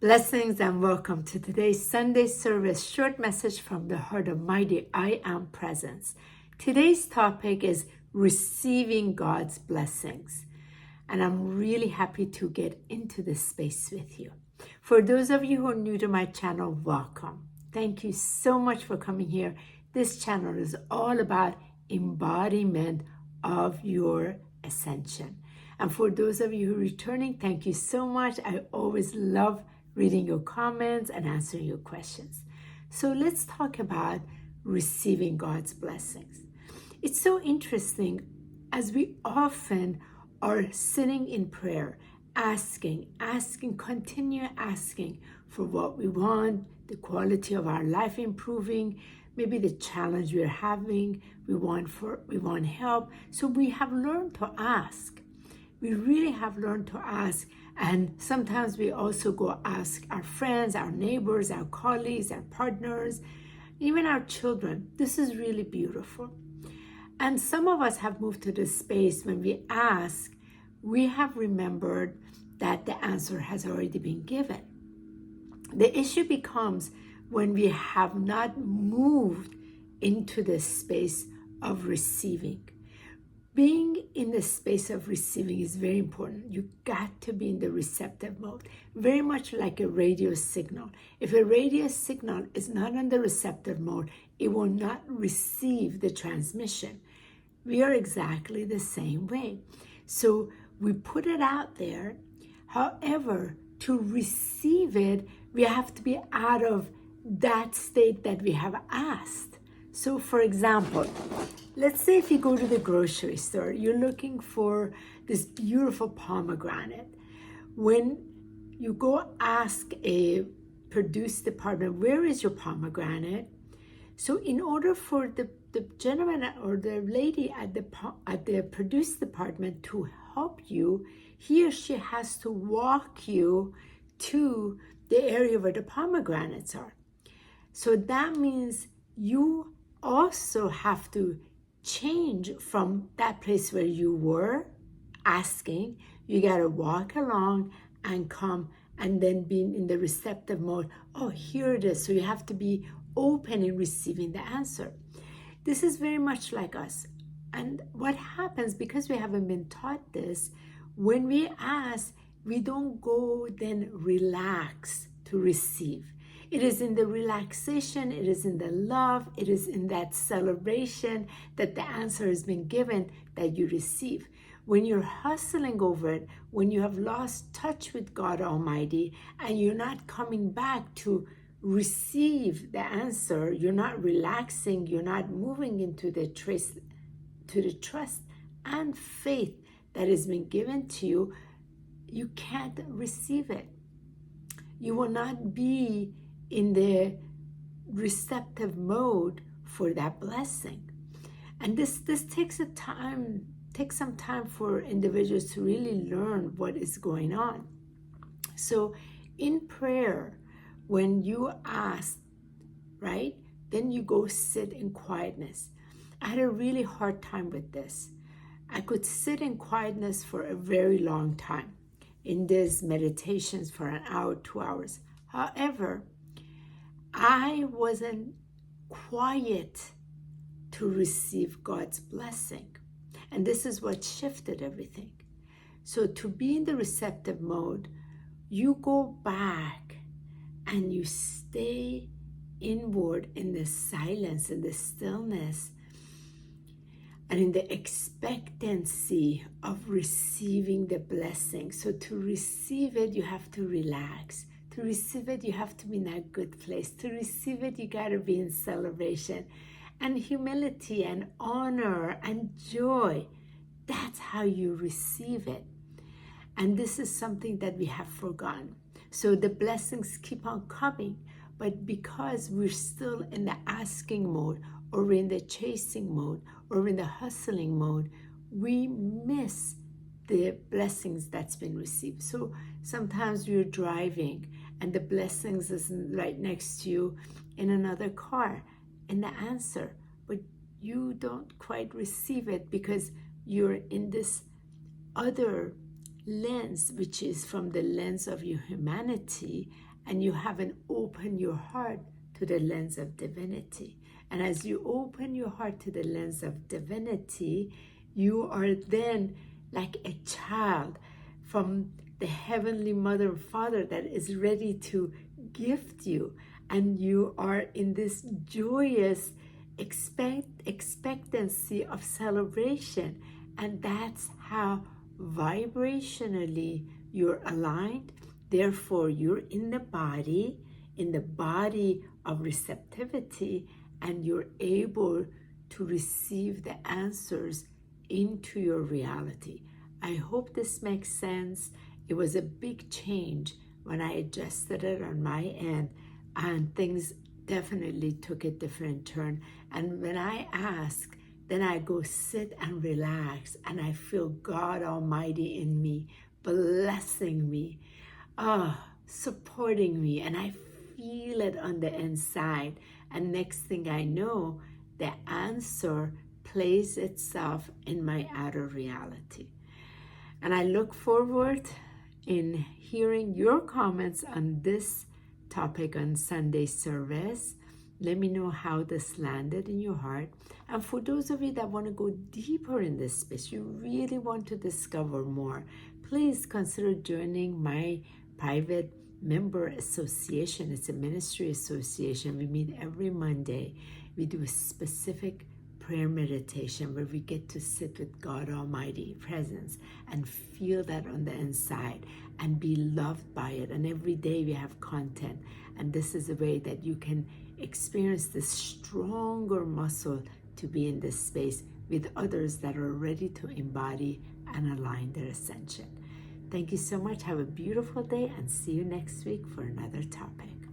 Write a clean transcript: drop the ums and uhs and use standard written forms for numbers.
Blessings and welcome to today's Sunday service short message from the heart of mighty I Am Presence. Today's topic is receiving God's blessings. And I'm really happy to get into this space with you. For those of you who are new to my channel, welcome. Thank you so much for coming here. This channel is all about embodiment of your ascension. And for those of you who are returning, thank you so much. I always love reading your comments and answering your questions. So let's talk about receiving God's blessings. It's so interesting as we often are sitting in prayer, asking, continue asking for what we want, the quality of our life improving, maybe the challenge we're having, we want help. So we have learned to ask. We really have learned to ask, and sometimes we also go ask our friends, our neighbors, our colleagues, our partners, even our children. This is really beautiful. And some of us have moved to this space when we ask, we have remembered that the answer has already been given. The issue becomes when we have not moved into the space of receiving. Being in the space of receiving is very important. You got to be in the receptive mode, very much like a radio signal. If a radio signal is not in the receptive mode, it will not receive the transmission. We are exactly the same way. So we put it out there. However, to receive it, we have to be out of that state that we have asked. So for example, let's say if you go to the grocery store, you're looking for this beautiful pomegranate. When you go ask a produce department, where is your pomegranate? So in order for the gentleman or the lady at the produce department to help you, he or she has to walk you to the area where the pomegranates are. So that means you also have to change from that place where you were asking. You got to walk along and come and then be in the receptive mode. Oh, here it is. So you have to be open in receiving the answer. This is very much like us. And what happens, because we haven't been taught this, when we ask, we don't go then relax to receive. It is in the relaxation, it is in the love, it is in that celebration that the answer has been given that you receive. When you're hustling over it, when you have lost touch with God Almighty and you're not coming back to receive the answer, you're not relaxing, you're not moving into the trust and faith that has been given to you, you can't receive it. You will not be in the receptive mode for that blessing. And this takes some time for individuals to really learn what is going on. So in prayer, when you ask, right, then you go sit in quietness. I had a really hard time with this. I could sit in quietness for a very long time in these meditations for an hour, 2 hours. However, I wasn't quiet to receive God's blessing. And this is what shifted everything. So to be in the receptive mode, you go back and you stay inward in the silence, in the stillness, and in the expectancy of receiving the blessing. So to receive it, you have to relax. To receive it, you have to be in a good place. To receive it, you got to be in celebration and humility and honor and joy. That's how you receive it. And this is something that we have forgotten. So the blessings keep on coming, but because we're still in the asking mode, or we're in the chasing mode, or we're in the hustling mode, we miss the blessings that's been received. So sometimes you're driving and the blessings is right next to you in another car, in the answer, but you don't quite receive it because you're in this other lens, which is from the lens of your humanity, and you haven't opened your heart to the lens of divinity. And as you open your heart to the lens of divinity, you are then like a child from the Heavenly Mother and Father that is ready to gift you. And you are in this joyous expectancy of celebration. And that's how vibrationally you're aligned. Therefore, you're in the body of receptivity, and you're able to receive the answers into your reality. I hope this makes sense. It was a big change when I adjusted it on my end, and things definitely took a different turn. And when I ask, then I go sit and relax, and I feel God Almighty in me, blessing me, supporting me, and I feel it on the inside. And next thing I know, the answer plays itself in my outer reality. And I look forward in hearing your comments on this topic on Sunday service. Let me know how this landed in your heart. And for those of you that want to go deeper in this space, you really want to discover more, please consider joining my private member association. It's a ministry association. We meet every Monday. We do a specific prayer meditation where we get to sit with God Almighty presence and feel that on the inside and be loved by it. And every day we have content. And this is a way that you can experience this stronger muscle to be in this space with others that are ready to embody and align their ascension. Thank you so much. Have a beautiful day, and see you next week for another topic.